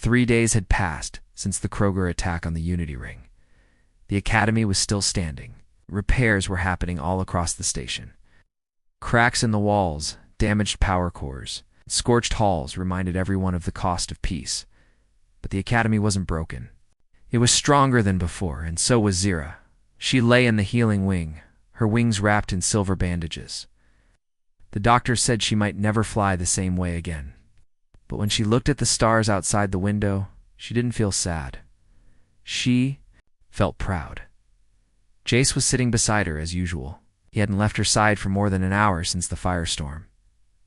3 days had passed since the Kroger attack on the Unity Ring. The academy was still standing. Repairs were happening all across the station. Cracks in the walls, damaged power cores, scorched halls reminded everyone of the cost of peace. But the academy wasn't broken. It was stronger than before, and so was Zira. She lay in the healing wing, her wings wrapped in silver bandages. The doctor said she might never fly the same way again. But when she looked at the stars outside the window, she didn't feel sad. She felt proud. Jace was sitting beside her as usual. He hadn't left her side for more than an hour since the firestorm.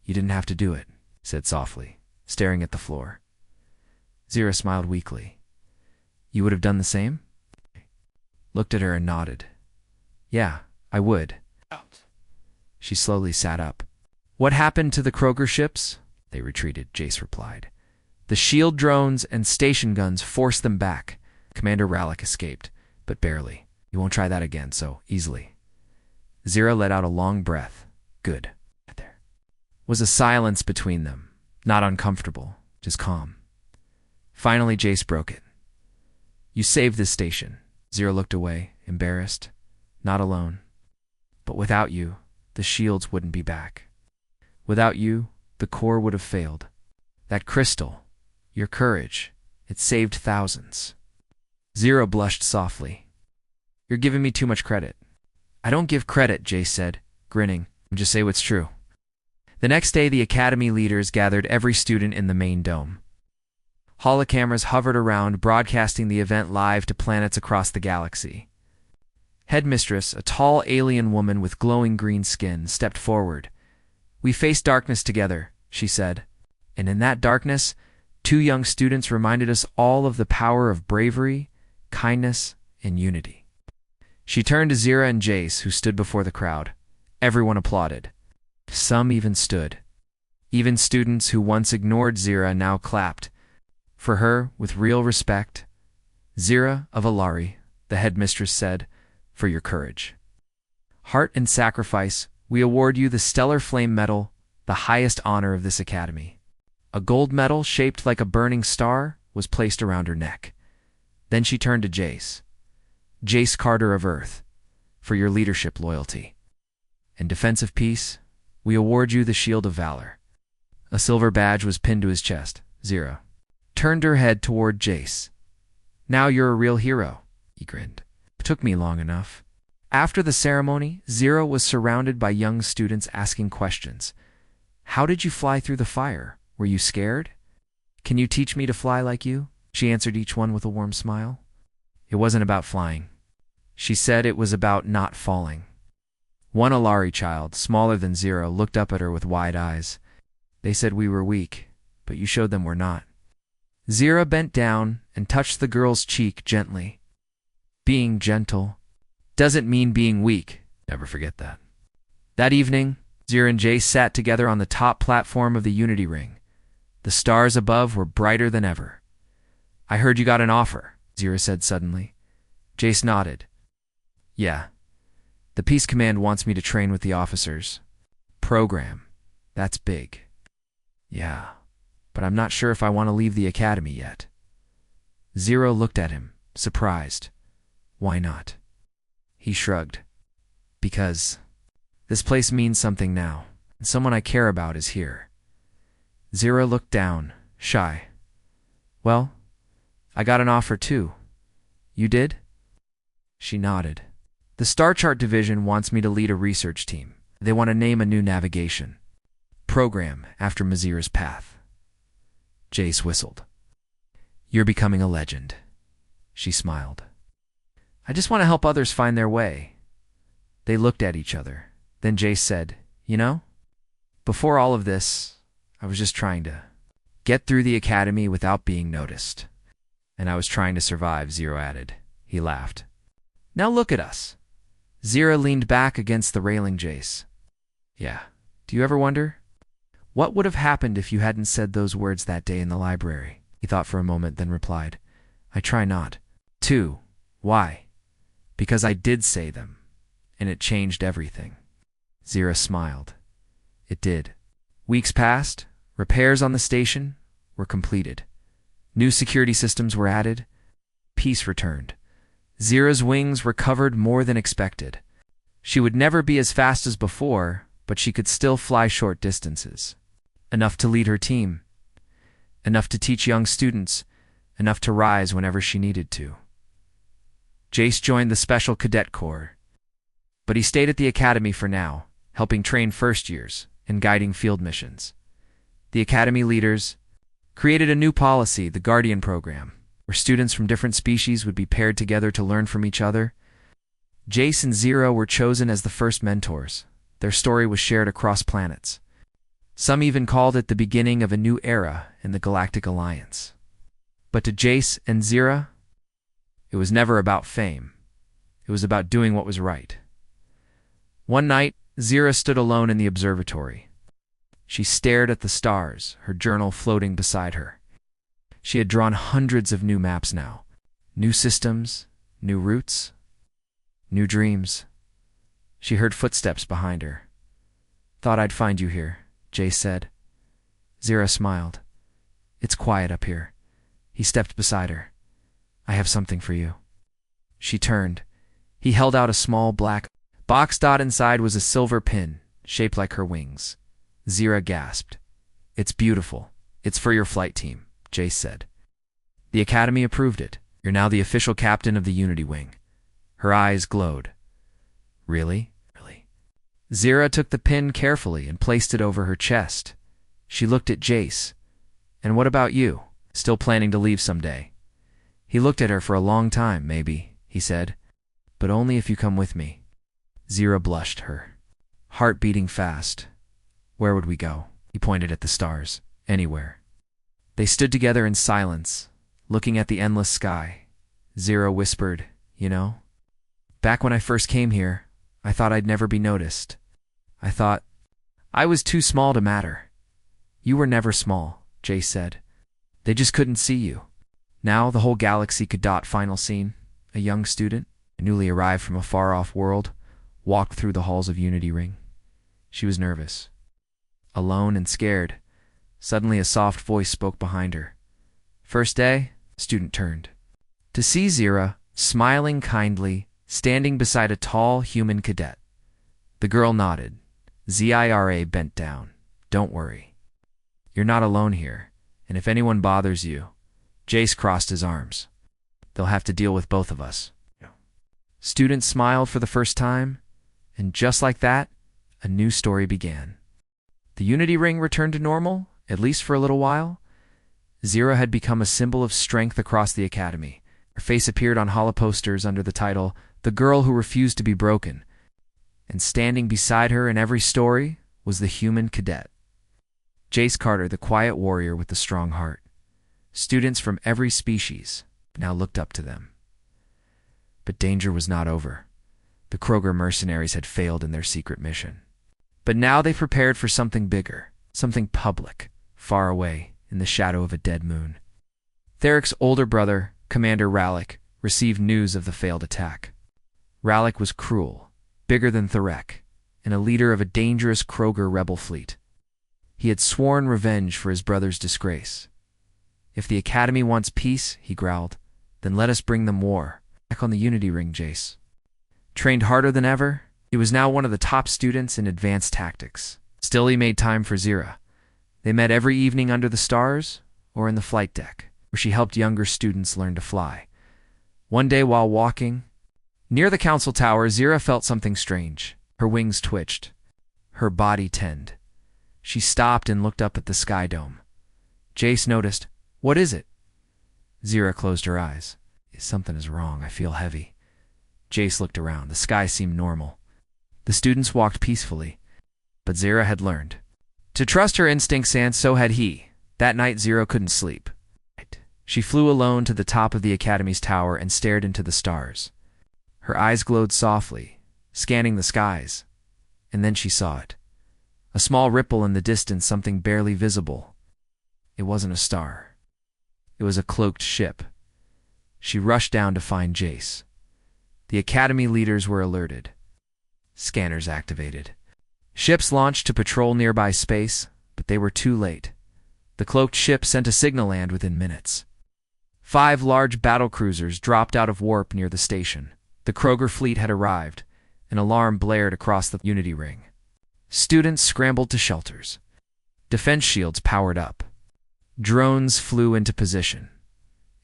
"You didn't have to do it," he said softly, staring at the floor. Zira smiled weakly. "You would have done the same?" Looked at her and nodded. "Yeah, I would." She slowly sat up. "What happened to the Kroger ships?" "They retreated," Jace replied. "The shield drones and station guns forced them back. Commander Rallick escaped, but barely. You won't try that again so easily." Zira let out a long breath. "Good." There was a silence between them, not uncomfortable, just calm. Finally, Jace broke it. "You saved this station." Zira looked away, embarrassed. "Not alone. But without you, the shields wouldn't be back. Without you, the core would have failed. That crystal, your courage, it saved thousands." Zira blushed softly. "You're giving me too much credit." "I don't give credit," Jace said, grinning. "I just say what's true." The next day, the academy leaders gathered every student in the main dome. Holocameras hovered around, broadcasting the event live to planets across the galaxy. Headmistress, a tall alien woman with glowing green skin, stepped forward. "We faced darkness together," she said. "And in that darkness, 2 young students reminded us all of the power of bravery, kindness, and unity." She turned to Zira and Jace, who stood before the crowd. Everyone applauded. Some even stood. Even students who once ignored Zira now clapped. For her, with real respect. "Zira of Alari," the headmistress said, "for your courage. Heart and sacrifice, we award you the Stellar Flame Medal, the highest honor of this academy." A gold medal shaped like a burning star was placed around her neck. Then she turned to Jace. "Jace Carter of Earth, for your leadership, loyalty, and defense of peace, we award you the Shield of Valor." A silver badge was pinned to his chest. Zira turned her head toward Jace. "Now you're a real hero," he grinned. "It took me long enough." After the ceremony, Zira was surrounded by young students asking questions. "How did you fly through the fire? Were you scared?" "Can you teach me to fly like you?" She answered each one with a warm smile. It wasn't about flying. She said it was about not falling. One Alari child, smaller than Zira, looked up at her with wide eyes. "They said we were weak, but you showed them we're not." Zira bent down and touched the girl's cheek gently. "Being gentle doesn't mean being weak. Never forget that." That evening, Zira and Jace sat together on the top platform of the Unity Ring. The stars above were brighter than ever. "I heard you got an offer," Zira said suddenly. Jace nodded. "Yeah. The Peace Command wants me to train with the officers. Program. That's big." "Yeah, but I'm not sure if I want to leave the academy yet." Zira looked at him, surprised. "Why not?" He shrugged. "Because this place means something now, and someone I care about is here." Zira looked down, shy. "Well, I got an offer too." "You did?" She nodded. "The Star Chart Division wants me to lead a research team. They want to name a new navigation program after Mazira's path." Jace whistled. "You're becoming a legend." She smiled. "I just want to help others find their way." They looked at each other. Then Jace said, "You know, before all of this, I was just trying to get through the academy without being noticed. And I was trying to survive," Zira added. He laughed. "Now look at us." Zira leaned back against the railing. Jace. "Yeah. Do you ever wonder what would have happened if you hadn't said those words that day in the library?" He thought for a moment, then replied, "I try not to." "Why?" "Because I did say them, and it changed everything." Zira smiled. It did. Weeks passed. Repairs on the station were completed. New security systems were added. Peace returned. Zira's wings recovered more than expected. She would never be as fast as before, but she could still fly short distances. Enough to lead her team. Enough to teach young students. Enough to rise whenever she needed to. Jace joined the Special Cadet Corps, but he stayed at the academy for now, helping train first years and guiding field missions. The academy leaders created a new policy, the Guardian Program, where students from different species would be paired together to learn from each other. Jace and Zira were chosen as the first mentors. Their story was shared across planets. Some even called it the beginning of a new era in the Galactic Alliance. But to Jace and Zira, it was never about fame. It was about doing what was right. One night, Zira stood alone in the observatory. She stared at the stars, her journal floating beside her. She had drawn hundreds of new maps now. New systems, new routes, new dreams. She heard footsteps behind her. "Thought I'd find you here," Jace said. Zira smiled. "It's quiet up here." He stepped beside her. "I have something for you." She turned. He held out a small black box. Inside was a silver pin, shaped like her wings. Zira gasped. "It's beautiful. It's for your flight team," Jace said. "The Academy approved it. You're now the official captain of the Unity Wing." Her eyes glowed. "Really? Really?" Zira took the pin carefully and placed it over her chest. She looked at Jace. "And what about you? Still planning to leave someday?" He looked at her for a long time. "Maybe," he said. "But only if you come with me." Zira blushed, her heart beating fast. "Where would we go?" He pointed at the stars. "Anywhere." They stood together in silence, looking at the endless sky. Zira whispered, "You know, back when I first came here, I thought I'd never be noticed. I thought I was too small to matter." "You were never small," Jace said. "They just couldn't see you." Now the whole galaxy could. Final scene. A young student, newly arrived from a far-off world, walked through the halls of Unity Ring. She was nervous, alone and scared. Suddenly a soft voice spoke behind her. "First day?" The student turned to see Zira, smiling kindly, standing beside a tall human cadet. The girl nodded. Zira bent down. "Don't worry. You're not alone here, and if anyone bothers you..." Jace crossed his arms. "They'll have to deal with both of us." Student smiled for the first time, and just like that, a new story began. The Unity Ring returned to normal, at least for a little while. Zira had become a symbol of strength across the academy. Her face appeared on hollow posters under the title, "The Girl Who Refused to Be Broken." And standing beside her in every story was the human cadet. Jace Carter, the quiet warrior with the strong heart. Students from every species now looked up to them. But danger was not over. The Kroger mercenaries had failed in their secret mission. But now they prepared for something bigger, something public, far away in the shadow of a dead moon. Therek's older brother, Commander Rallick, received news of the failed attack. Rallick was cruel, bigger than Therek, and a leader of a dangerous Kroger rebel fleet. He had sworn revenge for his brother's disgrace. "If the Academy wants peace," he growled, "then let us bring them war." Back on the Unity Ring, Jace trained harder than ever. He was now one of the top students in advanced tactics. Still, he made time for Zira. They met every evening under the stars or in the flight deck, where she helped younger students learn to fly. One day while walking near the council tower, Zira felt something strange. Her wings twitched. Her body tensed. She stopped and looked up at the sky dome. Jace noticed. "What is it?" Zira closed her eyes. "Something is wrong. I feel heavy." Jace looked around. The sky seemed normal. The students walked peacefully. But Zira had learned to trust her instincts, and so had he. That night, Zira couldn't sleep. She flew alone to the top of the Academy's tower and stared into the stars. Her eyes glowed softly, scanning the skies. And then she saw it. A small ripple in the distance, something barely visible. It wasn't a star. It was a cloaked ship. She rushed down to find Jace. The Academy leaders were alerted. Scanners activated. Ships launched to patrol nearby space, but they were too late. The cloaked ship sent a signal land within minutes. 5 large battlecruisers dropped out of warp near the station. The Kroger fleet had arrived. An alarm blared across the Unity ring. Students scrambled to shelters. Defense shields powered up. Drones flew into position.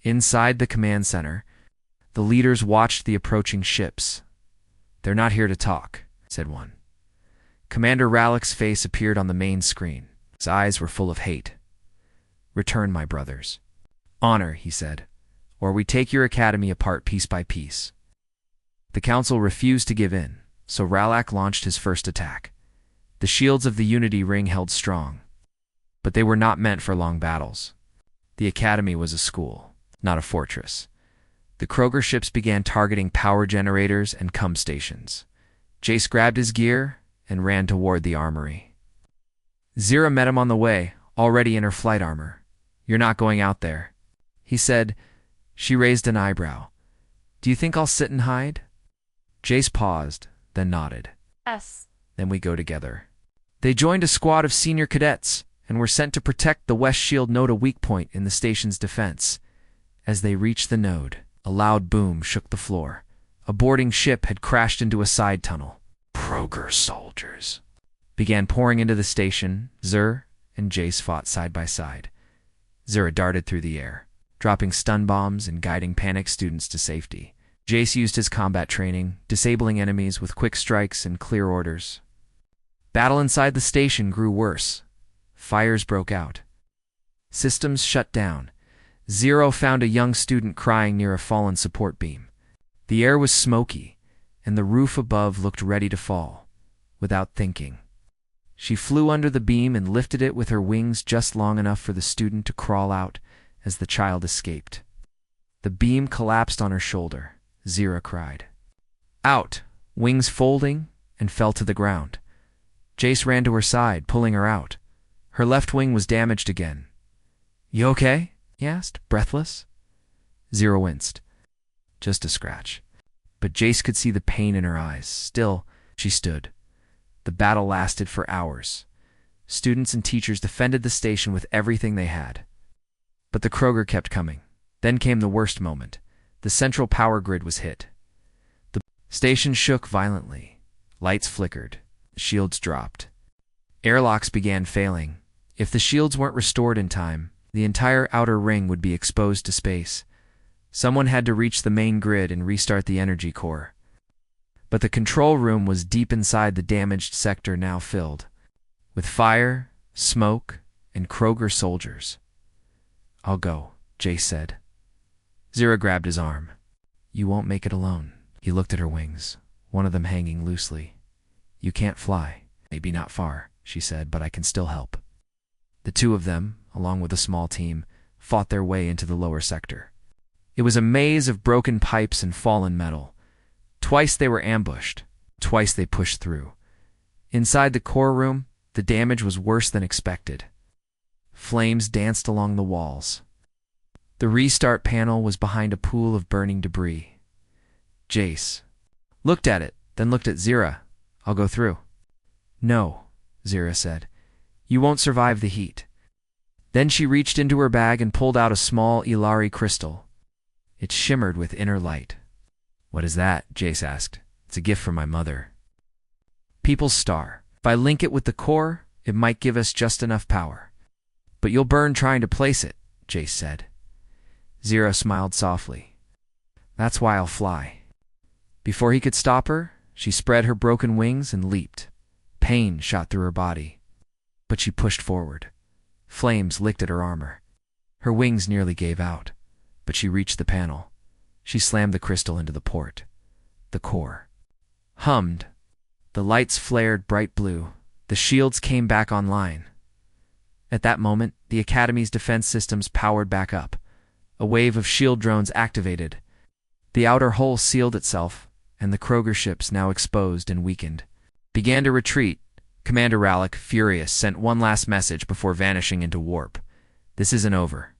Inside the command center, the leaders watched the approaching ships. "They're not here to talk," said one. Commander Rallick's face appeared on the main screen. His eyes were full of hate. "Return, my brothers. Honor," he said, "or we take your academy apart piece by piece." The council refused to give in, so Rallick launched his first attack. The shields of the Unity ring held strong, but they were not meant for long battles. The academy was a school, not a fortress. The Kroger ships began targeting power generators and cum stations. Jace grabbed his gear and ran toward the armory. Zira met him on the way, already in her flight armor. "You're not going out there," he said. She raised an eyebrow. "Do you think I'll sit and hide?" Jace paused, then nodded. Yes. "Then we go together." They joined a squad of senior cadets and were sent to protect the West Shield node, a weak point in the station's defense. As they reached the node, a loud boom shook the floor. A boarding ship had crashed into a side tunnel. Kroger soldiers began pouring into the station. Zur and Jace fought side by side. Zura darted through the air, dropping stun bombs and guiding panicked students to safety. Jace used his combat training, disabling enemies with quick strikes and clear orders. Battle inside the station grew worse. Fires broke out. Systems shut down. Zero found a young student crying near a fallen support beam. The air was smoky, and the roof above looked ready to fall. Without thinking, she flew under the beam and lifted it with her wings just long enough for the student to crawl out as the child escaped. The beam collapsed on her shoulder. Zira cried. "Out!" Wings folding, and fell to the ground. Jace ran to her side, pulling her out. Her left wing was damaged again. "You okay?" he asked, breathless. Zira winced. "Just a scratch." But Jace could see the pain in her eyes. Still, she stood. The battle lasted for hours. Students and teachers defended the station with everything they had. But the Kroger kept coming. Then came the worst moment. The central power grid was hit. The station shook violently. Lights flickered. Shields dropped. Airlocks began failing. If the shields weren't restored in time, the entire outer ring would be exposed to space. Someone had to reach the main grid and restart the energy core. But the control room was deep inside the damaged sector, now filled with fire, smoke, and Kroger soldiers. "I'll go," Jace said. Zira grabbed his arm. "You won't make it alone." He looked at her wings, one of them hanging loosely. "You can't fly." "Maybe not far," she said, "but I can still help." The two of them, along with a small team, fought their way into the lower sector. It was a maze of broken pipes and fallen metal. Twice they were ambushed. Twice they pushed through. Inside the core room, the damage was worse than expected. Flames danced along the walls. The restart panel was behind a pool of burning debris. Jace looked at it, then looked at Zira. "I'll go through." "No," Zira said. "You won't survive the heat." Then she reached into her bag and pulled out a small Ilari crystal. It shimmered with inner light. "What is that?" Jace asked. "It's a gift from my mother." "People's star. If I link it with the core, it might give us just enough power." "But you'll burn trying to place it," Jace said. Zira smiled softly. "That's why I'll fly." Before he could stop her, she spread her broken wings and leaped. Pain shot through her body, but she pushed forward. Flames licked at her armor. Her wings nearly gave out, but she reached the panel. She slammed the crystal into the port. The core hummed. The lights flared bright blue. The shields came back online. At that moment, the Academy's defense systems powered back up. A wave of shield drones activated. The outer hull sealed itself, and the Kroger ships, now exposed and weakened, began to retreat. Commander Rallick, furious, sent one last message before vanishing into warp. "This isn't over."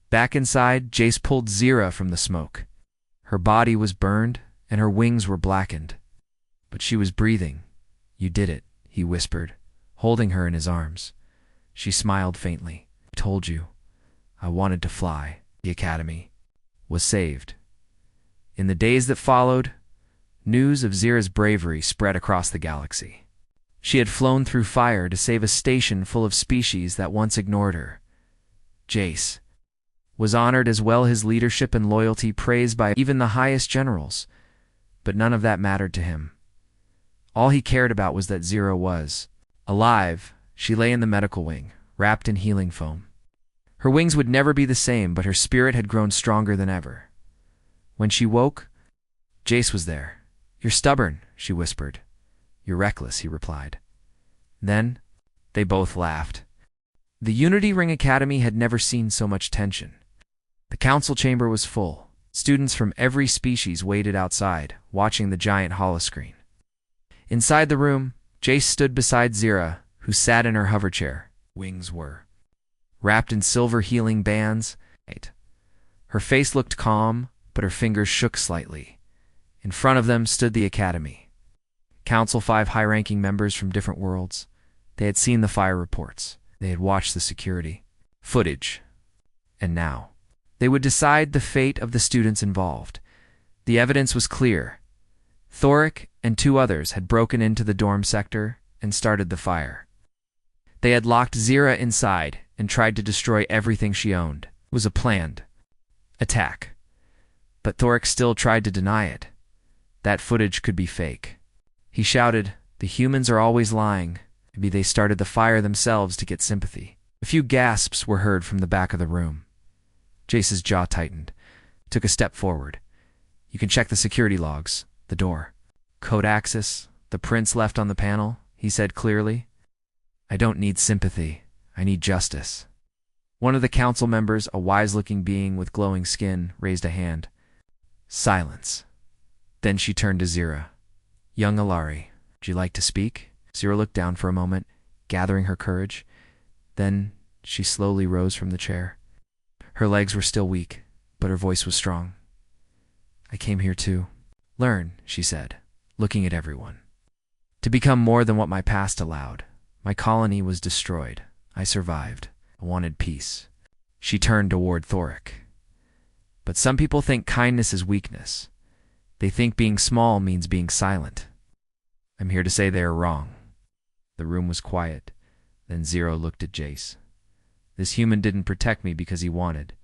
Back inside, Jace pulled Zira from the smoke. Her body was burned, and her wings were blackened. But she was breathing. "You did it," he whispered, holding her in his arms. She smiled faintly. "I told you. I wanted to fly. The Academy. was saved. In the days that followed, news of Zira's bravery spread across the galaxy. She had flown through fire to save a station full of species that once ignored her. Jace was honored as well, his leadership and loyalty praised by even the highest generals, but none of that mattered to him. All he cared about was that Zira was alive. She lay in the medical wing, wrapped in healing foam. Her wings would never be the same, but her spirit had grown stronger than ever. When she woke, Jace was there. "You're stubborn," she whispered. "You're reckless," he replied. Then they both laughed. The Unity Ring Academy had never seen so much tension. The council chamber was full. Students from every species waited outside, watching the giant holoscreen. Inside the room, Jace stood beside Zira, who sat in her hoverchair. Wings were wrapped in silver healing bands. Her face looked calm, but her fingers shook slightly. In front of them stood the academy. Council, 5 high-ranking members from different worlds. They had seen the fire reports. They had watched the security footage. And now, they would decide the fate of the students involved. The evidence was clear. Thoric and 2 others had broken into the dorm sector and started the fire. They had locked Zira inside and tried to destroy everything she owned. It was a planned attack. But Thoric still tried to deny it. That footage could be fake. He shouted, "The humans are always lying. Maybe they started the fire themselves to get sympathy." A few gasps were heard from the back of the room. Jace's jaw tightened, took a step forward. "You can check the security logs, the door. Code access, the prints left on the panel," he said clearly. "I don't need sympathy. I need justice." One of the council members, a wise-looking being with glowing skin, raised a hand. Silence. Then she turned to Zira. "Young Alari, would you like to speak?" Zira looked down for a moment, gathering her courage. Then she slowly rose from the chair. Her legs were still weak, but her voice was strong. "I came here to learn," she said, looking at everyone. "To become more than what my past allowed. My colony was destroyed. I survived. I wanted peace." She turned toward Thoric. "But some people think kindness is weakness. They think being small means being silent. I'm here to say they are wrong." The room was quiet. Then Zira looked at Jace. "This human didn't protect me because he wanted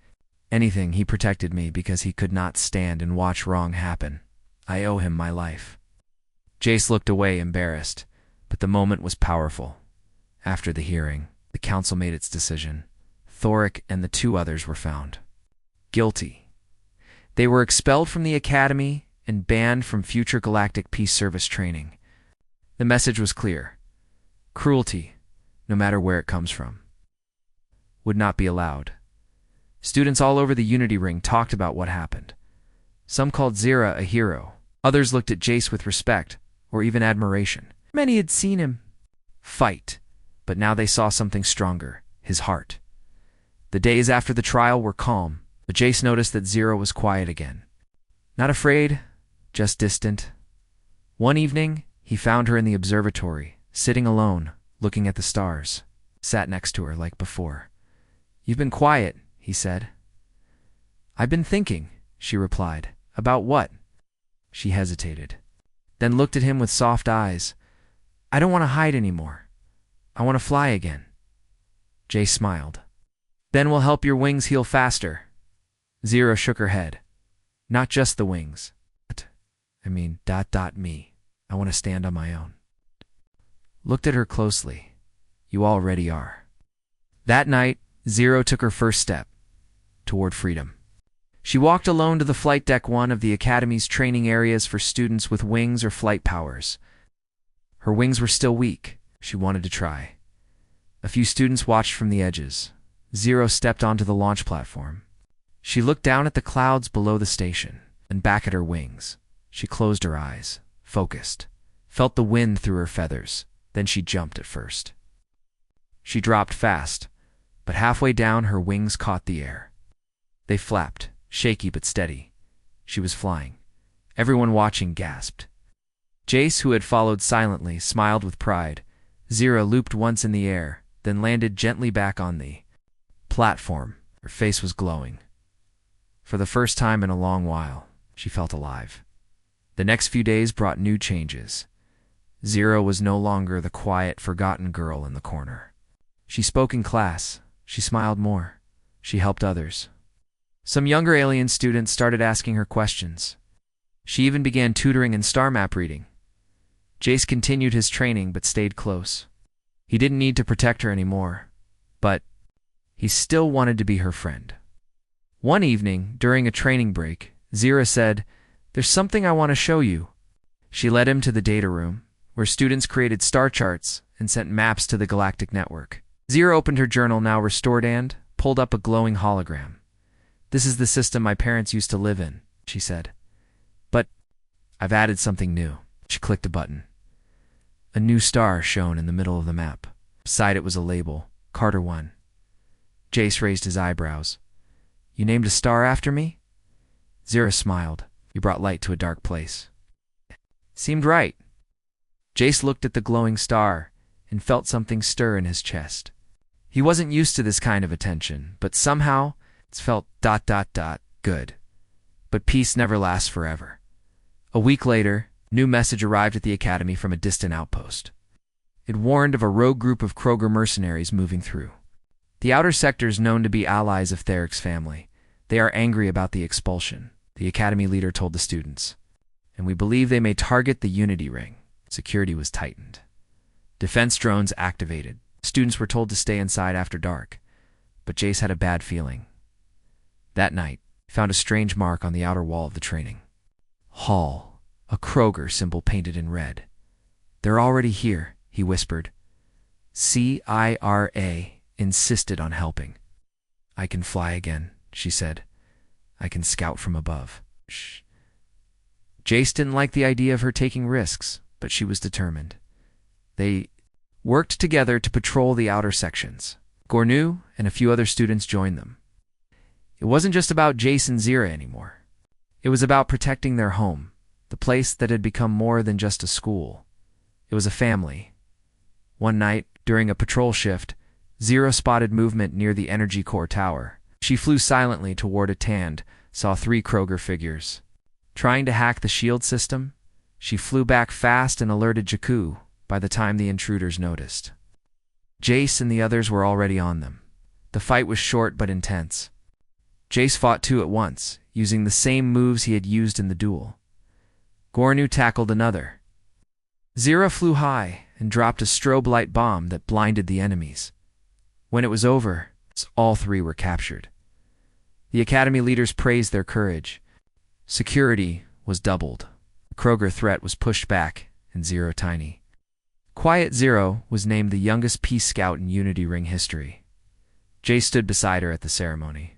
anything. He protected me because he could not stand and watch wrong happen. I owe him my life." Jace looked away, embarrassed, but the moment was powerful. After the hearing, the council made its decision. Thoric and the 2 others were found guilty. They were expelled from the academy and banned from future galactic peace service training. The message was clear. Cruelty, no matter where it comes from, would not be allowed. Students all over the Unity Ring talked about what happened. Some called Zira a hero. Others looked at Jace with respect, or even admiration. Many had seen him fight, but now they saw something stronger, his heart. The days after the trial were calm, but Jace noticed that Zira was quiet again. Not afraid, just distant. One evening, he found her in the observatory, sitting alone, looking at the stars. Sat next to her like before. "You've been quiet," he said. "I've been thinking," she replied. "About what?" She hesitated, then looked at him with soft eyes. "I don't want to hide anymore. I want to fly again." Jay smiled. "Then we'll help your wings heal faster." Zira shook her head. "Not just the wings. Me. I want to stand on my own." Looked at her closely. "You already are." That night, Zira took her first step toward freedom. She walked alone to the flight deck, one of the Academy's training areas for students with wings or flight powers. Her wings were still weak. She wanted to try. A few students watched from the edges. Zira stepped onto the launch platform. She looked down at the clouds below the station and back at her wings. She closed her eyes, focused, felt the wind through her feathers. Then she jumped at first. She dropped fast, but halfway down her wings caught the air. They flapped, shaky but steady. She was flying. Everyone watching gasped. Jace, who had followed silently, smiled with pride. Zira looped once in the air, then landed gently back on the platform. Her face was glowing. For the first time in a long while, she felt alive. The next few days brought new changes. Zero was no longer the quiet, forgotten girl in the corner. She spoke in class. She smiled more. She helped others. Some younger alien students started asking her questions. She even began tutoring and star map reading. Jace continued his training but stayed close. He didn't need to protect her anymore, but he still wanted to be her friend. One evening, during a training break, Zira said, "There's something I want to show you." She led him to the data room, where students created star charts and sent maps to the galactic network. Zira opened her journal, now restored, and pulled up a glowing hologram. "This is the system my parents used to live in," she said. "But I've added something new." She clicked a button. A new star shone in the middle of the map. Beside it was a label, Carter 1. Jace raised his eyebrows. "You named a star after me?" Zira smiled. "You brought light to a dark place." "Seemed right." Jace looked at the glowing star and felt something stir in his chest. He wasn't used to this kind of attention, but somehow it felt ... good. But peace never lasts forever. A week later, a new message arrived at the academy from a distant outpost. It warned of a rogue group of Kroger mercenaries moving through. The outer sectors known to be allies of Theric's family. They are angry about the expulsion, the academy leader told the students. And we believe they may target the Unity Ring. Security was tightened. Defense drones activated. Students were told to stay inside after dark. But Jace had a bad feeling. That night, he found a strange mark on the outer wall of the training hall, a Kroger symbol painted in red. "They're already here," he whispered. Cira insisted on helping. "I can fly again," she said. "I can scout from above." Shh. Jace didn't like the idea of her taking risks, but she was determined. They worked together to patrol the outer sections. Gornu and a few other students joined them. It wasn't just about Jace and Zira anymore. It was about protecting their home, the place that had become more than just a school. It was a family. One night, during a patrol shift, Zira spotted movement near the energy core tower. She flew silently toward it and saw 3 Kroger figures. Trying to hack the shield system, she flew back fast and alerted Jakku by the time the intruders noticed. Jace and the others were already on them. The fight was short but intense. Jace fought 2 at once, using the same moves he had used in the duel. Gornu tackled another. Zira flew high and dropped a strobe light bomb that blinded the enemies. When it was over, all 3 were captured. The academy leaders praised their courage. Security was doubled. The Kroger threat was pushed back, and Zero tiny. Quiet Zero was named the youngest Peace Scout in Unity Ring history. Jay stood beside her at the ceremony,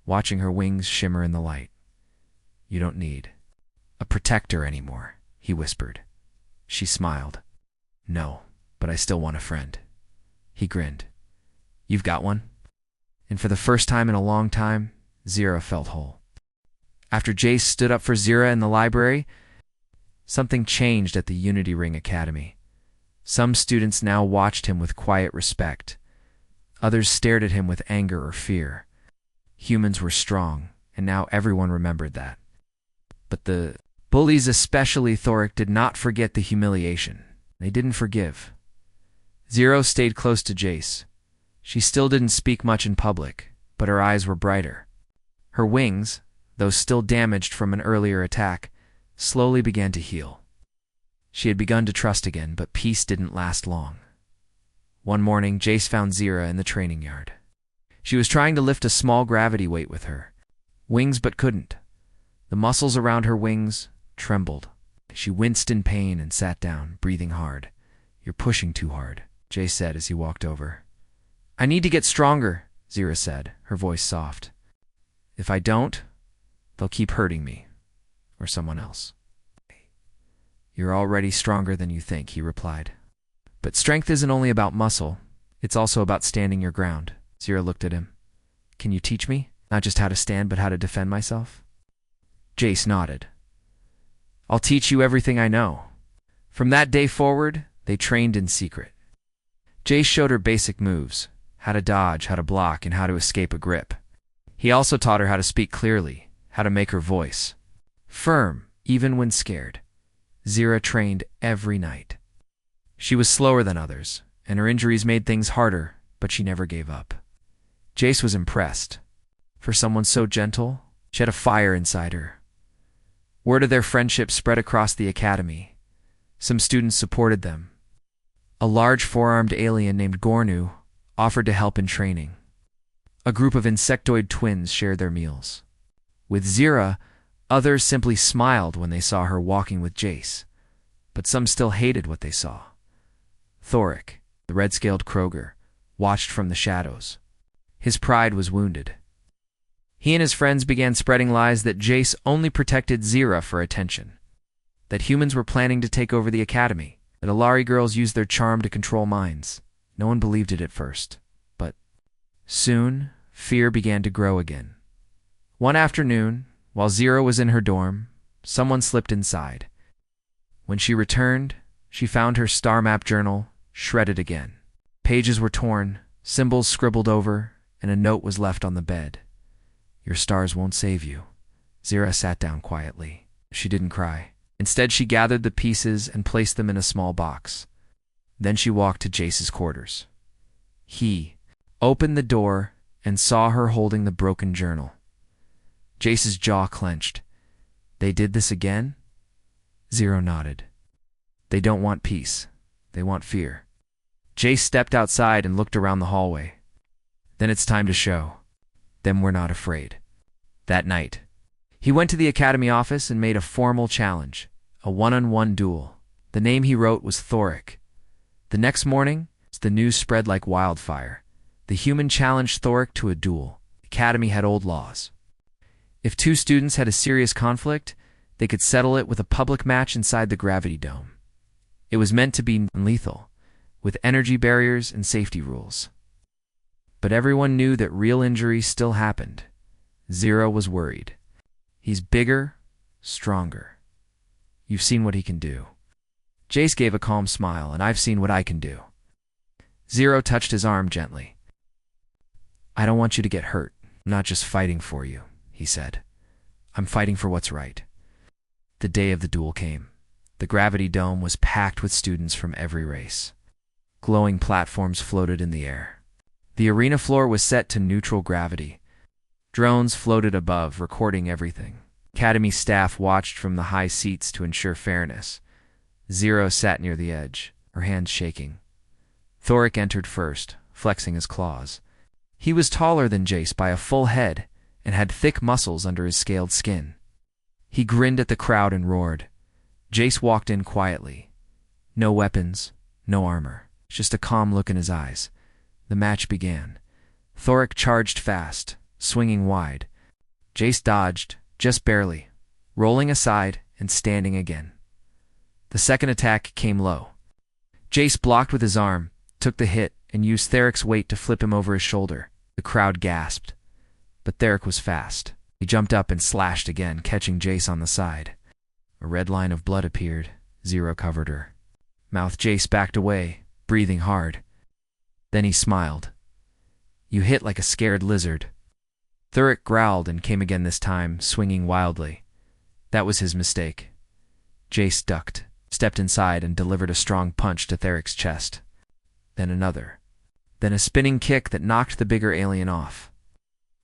watching her wings shimmer in the light. "You don't need a protector anymore," he whispered. She smiled. "No, but I still want a friend." He grinned. "You've got one?" And for the first time in a long time, Zira felt whole. After Jace stood up for Zira in the library, something changed at the Unity Ring Academy. Some students now watched him with quiet respect. Others stared at him with anger or fear. Humans were strong, and now everyone remembered that. But the bullies, especially Thoric, did not forget the humiliation. They didn't forgive. Zero stayed close to Jace. She still didn't speak much in public, but her eyes were brighter. Her wings, though still damaged from an earlier attack, slowly began to heal. She had begun to trust again, but peace didn't last long. One morning, Jace found Zira in the training yard. She was trying to lift a small gravity weight with her wings, but couldn't. The muscles around her wings trembled. She winced in pain and sat down, breathing hard. "You're pushing too hard," Jace said as he walked over. "I need to get stronger," Zira said, her voice soft. "If I don't, they'll keep hurting me, or someone else." "You're already stronger than you think," he replied. "But strength isn't only about muscle. It's also about standing your ground." Zira looked at him. "Can you teach me? Not just how to stand, but how to defend myself?" Jace nodded. "I'll teach you everything I know." From that day forward, they trained in secret. Jace showed her basic moves, how to dodge, how to block, and how to escape a grip. He also taught her how to speak clearly, how to make her voice firm, even when scared. Zira trained every night. She was slower than others, and her injuries made things harder, but she never gave up. Jace was impressed. For someone so gentle, she had a fire inside her. Word of their friendship spread across the academy. Some students supported them. A large four-armed alien named Gornu offered to help in training. A group of insectoid twins shared their meals. With Zira, others simply smiled when they saw her walking with Jace, but some still hated what they saw. Thoric, the red-scaled Kroger, watched from the shadows. His pride was wounded. He and his friends began spreading lies that Jace only protected Zira for attention, that humans were planning to take over the academy, that Alari girls used their charm to control minds. No one believed it at first, but soon fear began to grow again. One afternoon, while Zira was in her dorm, someone slipped inside. When she returned, she found her star map journal shredded again. Pages were torn, symbols scribbled over, and a note was left on the bed. "Your stars won't save you." Zira sat down quietly. She didn't cry. Instead, she gathered the pieces and placed them in a small box. Then she walked to Jace's quarters. He opened the door and saw her holding the broken journal. Jace's jaw clenched. "They did this again?" Zira nodded. "They don't want peace. They want fear." Jace stepped outside and looked around the hallway. "Then it's time to show them we're not afraid." That night, he went to the academy office and made a formal challenge, a one-on-one duel. The name he wrote was Thoric. The next morning, the news spread like wildfire. The human challenged Thoric to a duel. The academy had old laws. If two students had a serious conflict, they could settle it with a public match inside the gravity dome. It was meant to be non-lethal, with energy barriers and safety rules. But everyone knew that real injury still happened. Zira was worried. "He's bigger, stronger. You've seen what he can do." Jace gave a calm smile, "And I've seen what I can do." Zira touched his arm gently. "I don't want you to get hurt. I'm not just fighting for you," he said. "I'm fighting for what's right." The day of the duel came. The gravity dome was packed with students from every race. Glowing platforms floated in the air. The arena floor was set to neutral gravity. Drones floated above, recording everything. Academy staff watched from the high seats to ensure fairness. Zira sat near the edge, her hands shaking. Thoric entered first, flexing his claws. He was taller than Jace by a full head and had thick muscles under his scaled skin. He grinned at the crowd and roared. Jace walked in quietly. No weapons, no armor, just a calm look in his eyes. The match began. Thoric charged fast, swinging wide. Jace dodged, just barely, rolling aside and standing again. The second attack came low. Jace blocked with his arm, took the hit, and used Thoric's weight to flip him over his shoulder. The crowd gasped. But Thoric was fast. He jumped up and slashed again, catching Jace on the side. A red line of blood appeared. Zira covered her. Mouth Jace backed away, breathing hard. Then he smiled. "You hit like a scared lizard." Thoric growled and came again this time, swinging wildly. That was his mistake. Jace ducked, stepped inside, and delivered a strong punch to Thoric's chest. Then another. Then a spinning kick that knocked the bigger alien off.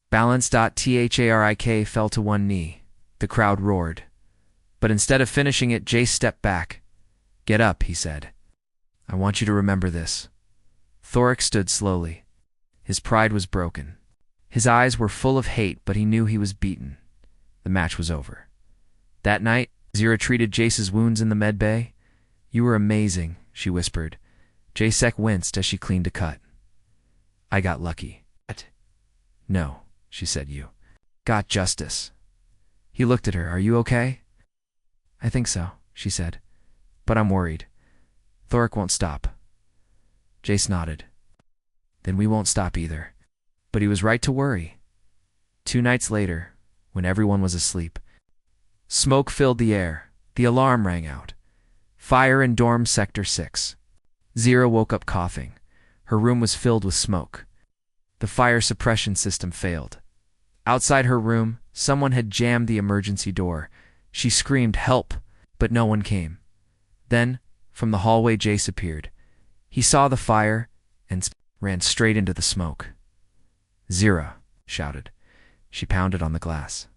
Balance.Tharik fell to one knee. The crowd roared. But instead of finishing it, Jace stepped back. "Get up," he said. "I want you to remember this." Thoric stood slowly. His pride was broken. His eyes were full of hate, but he knew he was beaten. The match was over. That night, Zira treated Jace's wounds in the med bay. "You were amazing," she whispered. Jacek winced as she cleaned a cut. "I got lucky." "No," she said, "you got justice." He looked at her. "Are you okay?" "I think so," she said. "But I'm worried. Thoric won't stop." Jace nodded. "Then we won't stop either." But he was right to worry. 2 nights later, when everyone was asleep, smoke filled the air. The alarm rang out. Fire in dorm sector 6. Zira woke up coughing. Her room was filled with smoke. The fire suppression system failed. Outside her room, someone had jammed the emergency door. She screamed, "Help!" but no one came. Then, from the hallway, Jace appeared. He saw the fire and ran straight into the smoke. "Zira," shouted. She pounded on the glass.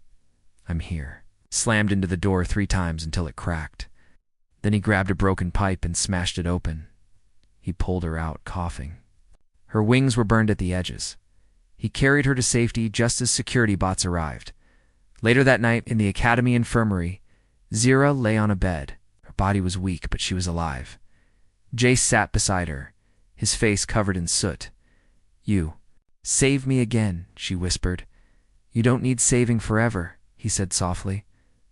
"I'm here." Slammed into the door 3 times until it cracked. Then he grabbed a broken pipe and smashed it open. He pulled her out, coughing. Her wings were burned at the edges. He carried her to safety just as security bots arrived. Later that night, in the academy infirmary, Zira lay on a bed. Her body was weak, but she was alive. Jace sat beside her, his face covered in soot. "You save me again," she whispered. "You don't need saving forever," he said softly.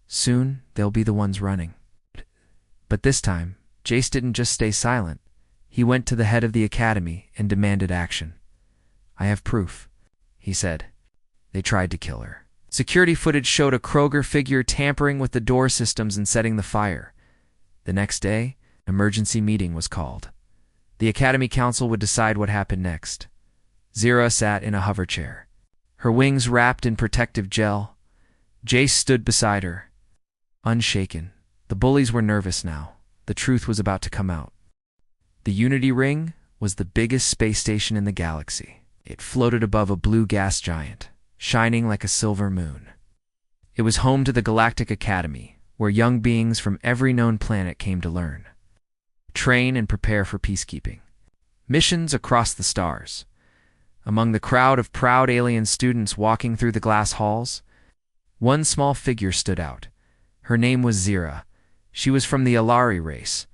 "Soon they'll be the ones running." But this time, Jace didn't just stay silent. He went to the head of the academy and demanded action. "I have proof," he said. They tried to kill her. Security footage showed a Kroger figure tampering with the door systems and setting the fire. The next day, an emergency meeting was called. The Academy Council would decide what happened next. Zira sat in a hover chair, her wings wrapped in protective gel. Jace stood beside her, unshaken. The bullies were nervous now. The truth was about to come out. The Unity Ring was the biggest space station in the galaxy. It floated above a blue gas giant, shining like a silver moon. It was home to the Galactic Academy, where young beings from every known planet came to learn, train, and prepare for peacekeeping. Missions across the stars. Among the crowd of proud alien students walking through the glass halls, one small figure stood out. Her name was Zira. She was from the Alari race,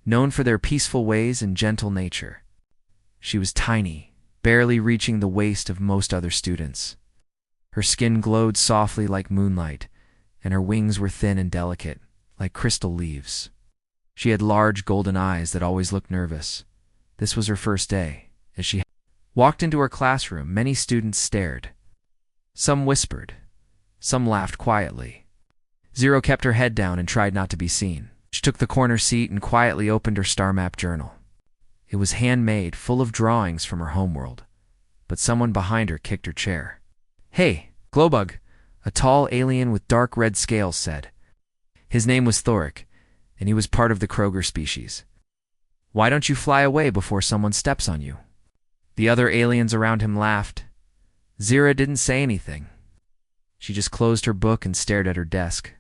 known for their peaceful ways and gentle nature. She was tiny, barely reaching the waist of most other students. Her skin glowed softly like moonlight, and her wings were thin and delicate, like crystal leaves. She had large golden eyes that always looked nervous. This was her first day. As she walked into her classroom, many students stared. Some whispered. Some laughed quietly. Zero kept her head down and tried not to be seen. She took the corner seat and quietly opened her star map journal. It was handmade, full of drawings from her homeworld. But someone behind her kicked her chair. "Hey, Glowbug," a tall alien with dark red scales said. His name was Thoric, and he was part of the Kroger species. "Why don't you fly away before someone steps on you?" The other aliens around him laughed. Zira didn't say anything. She just closed her book and stared at her desk.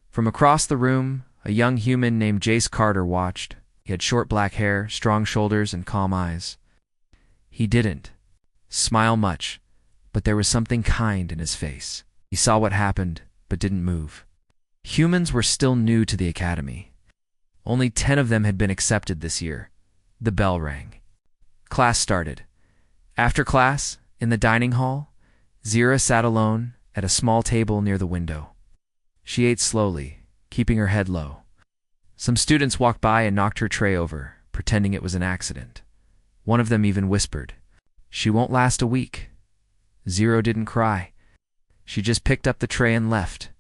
From across the room, a young human named Jace Carter watched. He had short black hair, strong shoulders, and calm eyes. He didn't smile much, but there was something kind in his face. He saw what happened, but didn't move. Humans were still new to the academy. Only 10 of them had been accepted this year. The bell rang. Class started. After class, in the dining hall, Zira sat alone at a small table near the window. She ate slowly, keeping her head low. Some students walked by and knocked her tray over, pretending it was an accident. One of them even whispered, "She won't last a week." Zero didn't cry. She just picked up the tray and left.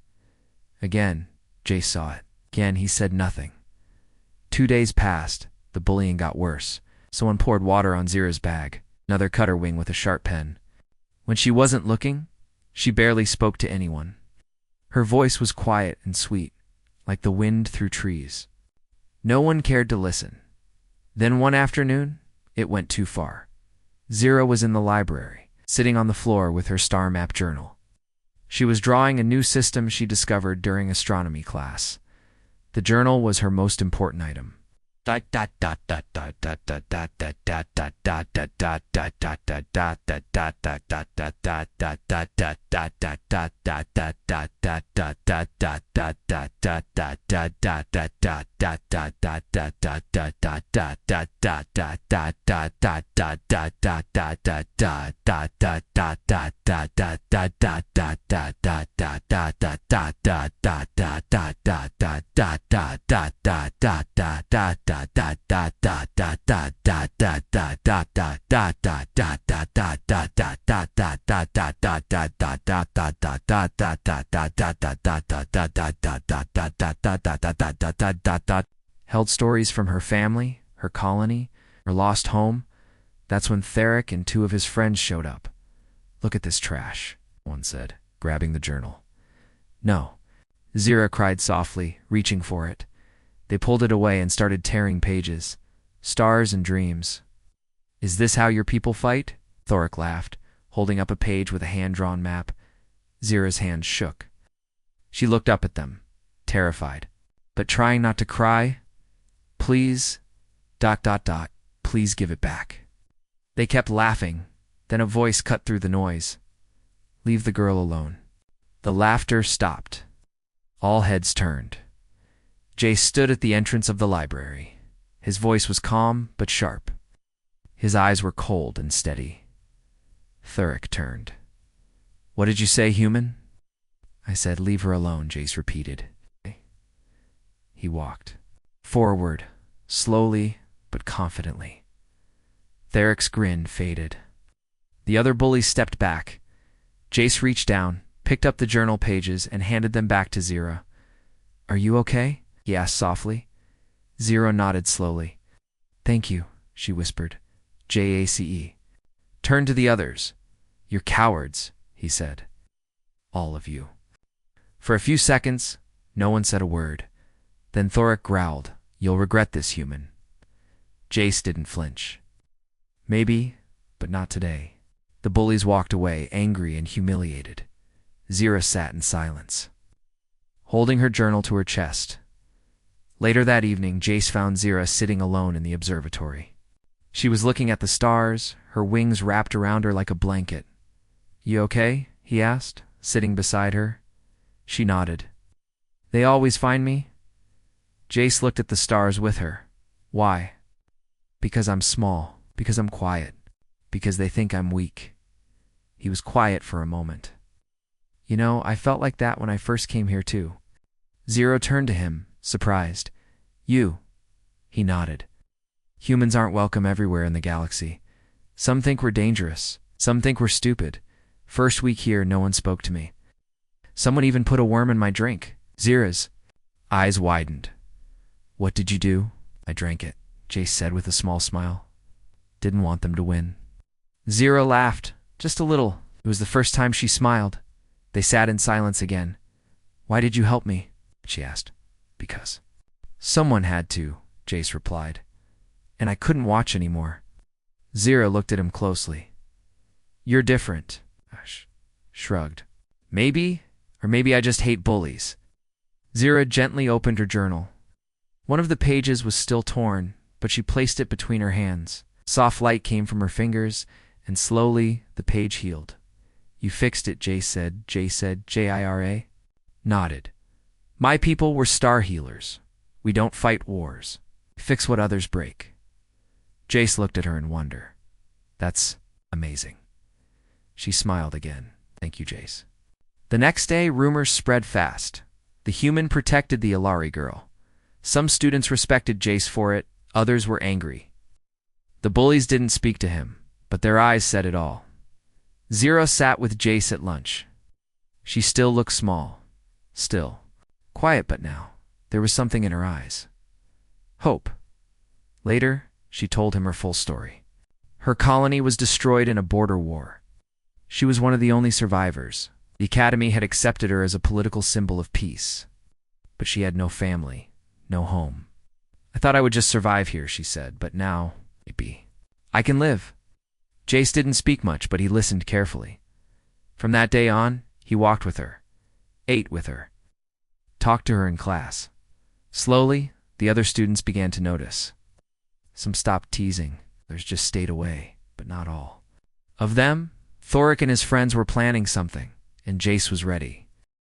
Again, Jace saw it. Again, he said nothing. 2 days passed. The bullying got worse. Someone poured water on Zira's bag. Another cut her wing with a sharp pen. When she wasn't looking, she barely spoke to anyone. Her voice was quiet and sweet, like the wind through trees. No one cared to listen. Then one afternoon, it went too far. Zira was in the library, sitting on the floor with her star map journal. She was drawing a new system she discovered during astronomy class. The journal was her most important item. Held stories from her family, her colony, her lost home. That's when Theric and 2 of his friends showed up. "Look at this trash," one said, grabbing the journal. No, Zira cried softly, reaching for it. They pulled it away and started tearing pages. Stars and dreams. Is this how your people fight? Thoric laughed, holding up a page with a hand-drawn map. Zira's hand shook. She looked up at them, terrified, but trying not to cry. Please, ... please give it back. They kept laughing. Then a voice cut through the noise. Leave the girl alone. The laughter stopped. All heads turned. Jace stood at the entrance of the library. His voice was calm but sharp. His eyes were cold and steady. Thuric turned. What did you say, human? I said, leave her alone, Jace repeated. He walked forward, slowly but confidently. Thuric's grin faded. The other bullies stepped back. Jace reached down, picked up the journal pages, and handed them back to Zira. Are you okay? He asked softly. Zira nodded slowly. Thank you, she whispered. JACE. Turned to the others. You're cowards, he said. All of you. For a few seconds, no one said a word. Then Thoric growled, You'll regret this, human. Jace didn't flinch. Maybe, but not today. The bullies walked away, angry and humiliated. Zira sat in silence, holding her journal to her chest. Later that evening, Jace found Zira sitting alone in the observatory. She was looking at the stars, her wings wrapped around her like a blanket. You okay? He asked, sitting beside her. She nodded. They always find me? Jace looked at the stars with her. Why? Because I'm small, because I'm quiet, because they think I'm weak. He was quiet for a moment. You know, I felt like that when I first came here too. Zero turned to him, surprised. You? He nodded. Humans aren't welcome everywhere in the galaxy. Some think we're dangerous. Some think we're stupid. First week here, no one spoke to me. Someone even put a worm in my drink. Zira's eyes widened. What did you do? I drank it, Jace said with a small smile. Didn't want them to win. Zira laughed, just a little. It was the first time she smiled. They sat in silence again. Why did you help me? She asked. Because. Someone had to, Jace replied. And I couldn't watch anymore. Zira looked at him closely. You're different. Ash shrugged. Maybe, or maybe I just hate bullies. Zira gently opened her journal. One of the pages was still torn, but she placed it between her hands. Soft light came from her fingers, and slowly the page healed. You fixed it, Jace said. Jace said, Jira. Nodded. My people were star healers. We don't fight wars. Fix what others break. Jace looked at her in wonder. That's amazing. She smiled again. Thank you, Jace. The next day, rumors spread fast. The human protected the Ilari girl. Some students respected Jace for it, others were angry. The bullies didn't speak to him, but their eyes said it all. Zero sat with Jace at lunch. She still looked small. Still. Quiet, but now. There was something in her eyes. Hope. Later, she told him her full story. Her colony was destroyed in a border war. She was one of the only survivors. The Academy had accepted her as a political symbol of peace. But she had no family, no home. I thought I would just survive here, she said, but now, maybe. I can live. Jace didn't speak much, but he listened carefully. From that day on, he walked with her, ate with her, talked to her in class. Slowly, the other students began to notice. Some stopped teasing, others just stayed away, but not all. Of them, Thoric and his friends were planning something, and Jace was ready.